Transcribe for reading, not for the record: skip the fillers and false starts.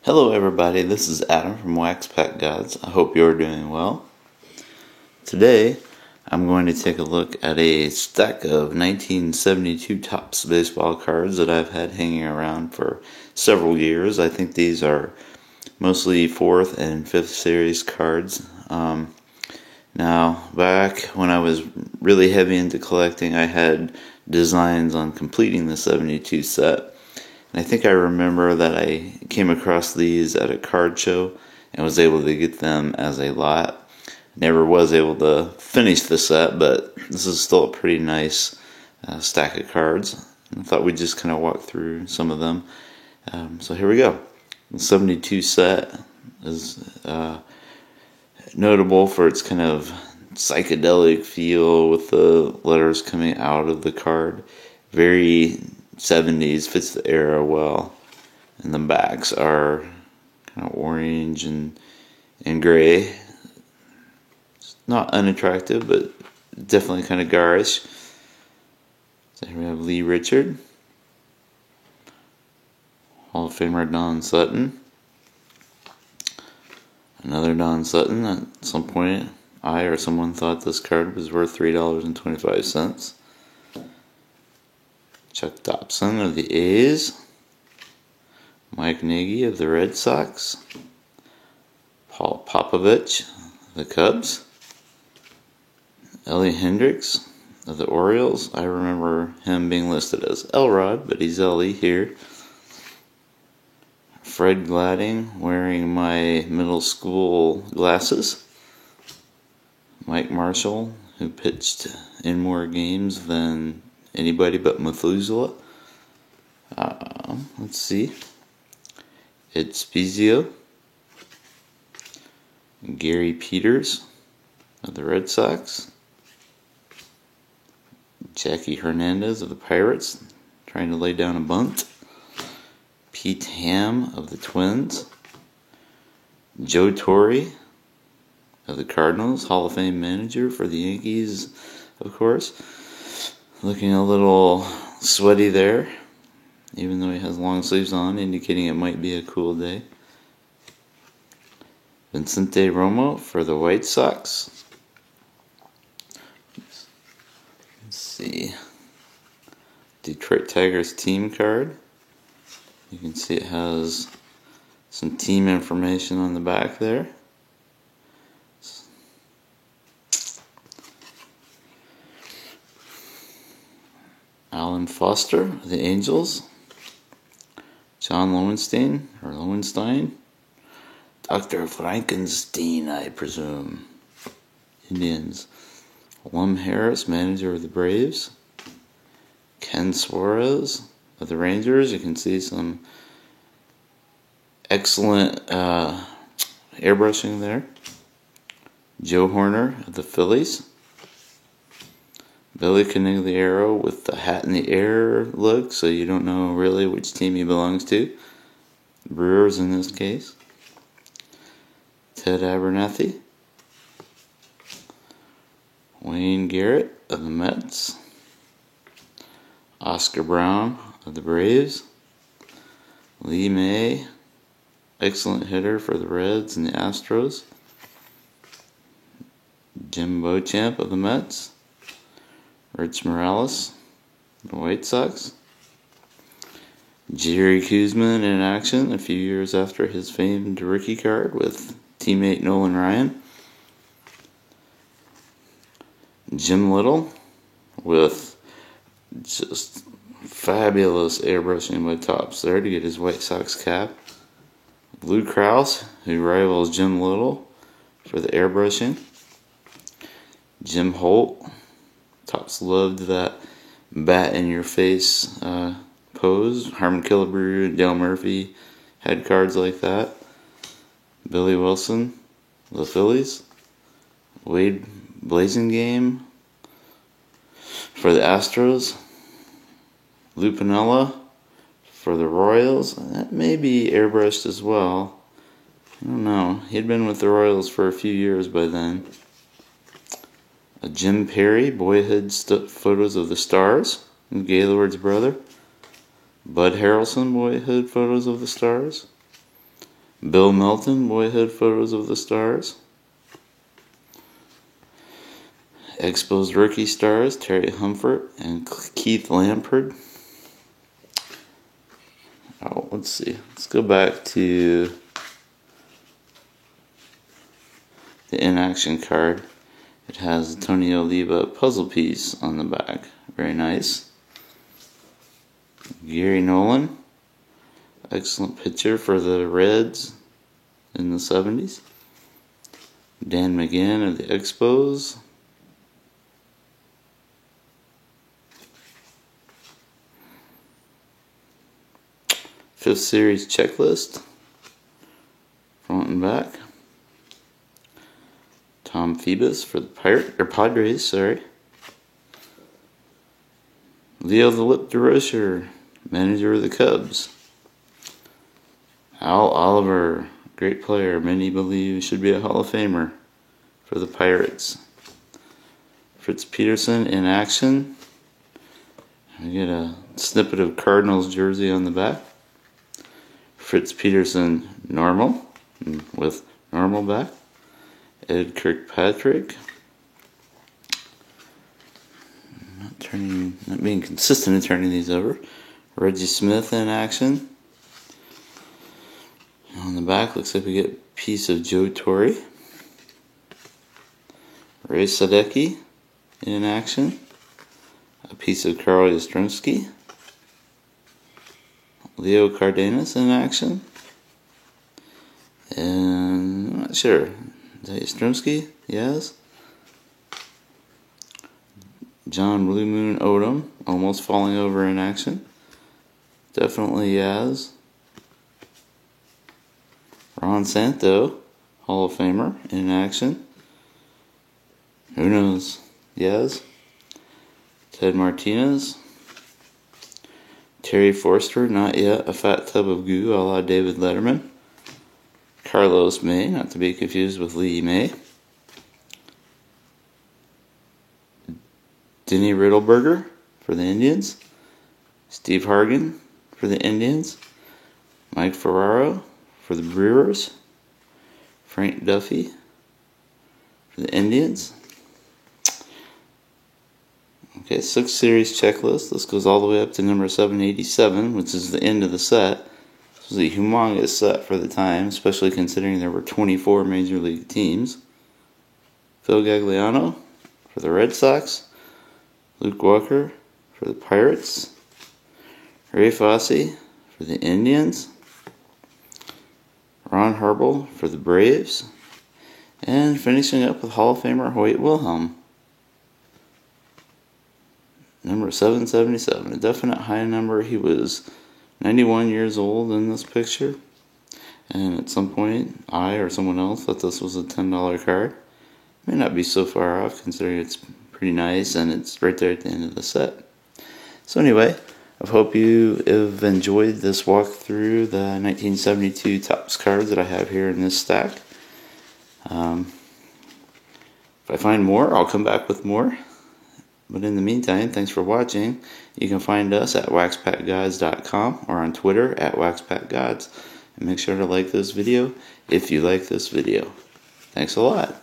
Hello everybody, this is Adam from Wax Pack Gods. I hope you're doing well. Today, I'm going to take a look at a stack of 1972 Topps baseball cards that I've had hanging around for several years. I think these are mostly 4th and 5th series cards. Now, back when I was really heavy into collecting, I had designs on completing the 72 set. And I think I remember that I came across these at a card show and was able to get them as a lot. Never was able to finish the set, but this is still a pretty nice stack of cards. I thought we'd just kind of walk through some of them. So here we go. The 72 set is notable for its kind of psychedelic feel with the letters coming out of the card. Very 70s, fits the era well. And the backs are kind of orange and gray. It's not unattractive, but definitely kind of garish. So here we have Lee Richard, Hall of Famer Don Sutton. Another Don Sutton. At some point, I or someone thought this card was worth $3.25. Chuck Dobson of the A's, Mike Nagy of the Red Sox, Paul Popovich of the Cubs, Ellie Hendricks of the Orioles. I remember him being listed as Elrod, but he's Ellie here. Fred Gladding, wearing my middle school glasses. Mike Marshall, who pitched in more games than anybody but Methuselah. Let's see. Ed Spezio. Gary Peters of the Red Sox. Jackie Hernandez of the Pirates, trying to lay down a bunt. Pete Ham of the Twins. Joe Torre of the Cardinals, Hall of Fame manager for the Yankees, of course. Looking a little sweaty there, even though he has long sleeves on, indicating it might be a cool day. Vicente Romo for the White Sox. Let's see. Detroit Tigers team card. You can see it has some team information on the back there. Alan Foster of the Angels. John Lowenstein, Dr. Frankenstein, I presume, Indians. Lum Harris, manager of the Braves. Ken Suarez of the Rangers. You can see some excellent airbrushing there. Joe Horner of the Phillies. Billy Conigliaro with the hat in the air look, so you don't know really which team he belongs to. Brewers in this case. Ted Abernathy. Wayne Garrett of the Mets. Oscar Brown of the Braves. Lee May, excellent hitter for the Reds and the Astros. Jim Beauchamp of the Mets. Rich Morales, the White Sox. Jerry Koosman in action a few years after his famed rookie card with teammate Nolan Ryan. Jim Little with just fabulous airbrushing by Topps there to get his White Sox cap. Lou Krause, who rivals Jim Little for the airbrushing. Jim Holt. Topps loved that bat in your face pose. Harmon Killebrew, Dale Murphy had cards like that. Billy Wilson, the Phillies. Wade Blazingame for the Astros. Lou Piniella for the Royals. That may be airbrushed as well. I don't know. He'd been with the Royals for a few years by then. Jim Perry, boyhood photos of the Stars, Gaylord's brother. Bud Harrelson, boyhood photos of the Stars. Bill Melton, Boyhood Photos of the Stars. Expos Rookie Stars, Terry Humphert and Keith Lampard. Oh, let's see. Let's go back to the in-action card. It has Tony Oliva puzzle piece on the back. Very nice. Gary Nolan. Excellent pitcher for the Reds in the 70s. Dan McGinn of the Expos. Fifth Series checklist. Front and back. Tom Phoebus for the Padres, sorry. Leo the Lip DeRocher, manager of the Cubs. Al Oliver, great player, many believe should be a Hall of Famer for the Pirates. Fritz Peterson in action. We get a snippet of Cardinals jersey on the back. Fritz Peterson normal, with normal back. Ed Kirkpatrick. Not being consistent in turning these over. Reggie Smith in action. On the back, looks like we get a piece of Joe Torre. Ray Sadecki in action. A piece of Carl Yastrzemski. Leo Cardenas in action. And I'm not sure. Is that Yastrzemski? Yes. John Blue Moon Odom, almost falling over in action. Definitely Yaz. Ron Santo, Hall of Famer, in action. Who knows? Yaz. Ted Martinez. Terry Forster, not yet, a fat tub of goo a la David Letterman. Carlos May, not to be confused with Lee May. Denny Riddleberger for the Indians. Steve Hargan for the Indians. Mike Ferraro for the Brewers. Frank Duffy for the Indians. Okay, 6 series checklist. This goes all the way up to number 787, which is the end of the set. This was a humongous set for the time, especially considering there were 24 major league teams. Phil Gagliano for the Red Sox. Luke Walker for the Pirates. Ray Fosse for the Indians. Ron Harble for the Braves. And finishing up with Hall of Famer Hoyt Wilhelm. Number 777, a definite high number. He was 91 years old in this picture. And at some point, I or someone else thought this was a $10 card. May not be so far off considering it's pretty nice and it's right there at the end of the set. So anyway, I hope you have enjoyed this walk through the 1972 Topps cards that I have here in this stack. If I find more, I'll come back with more. But in the meantime, thanks for watching. You can find us at waxpackgods.com or on Twitter at waxpackgods. And make sure to like this video if you like this video. Thanks a lot.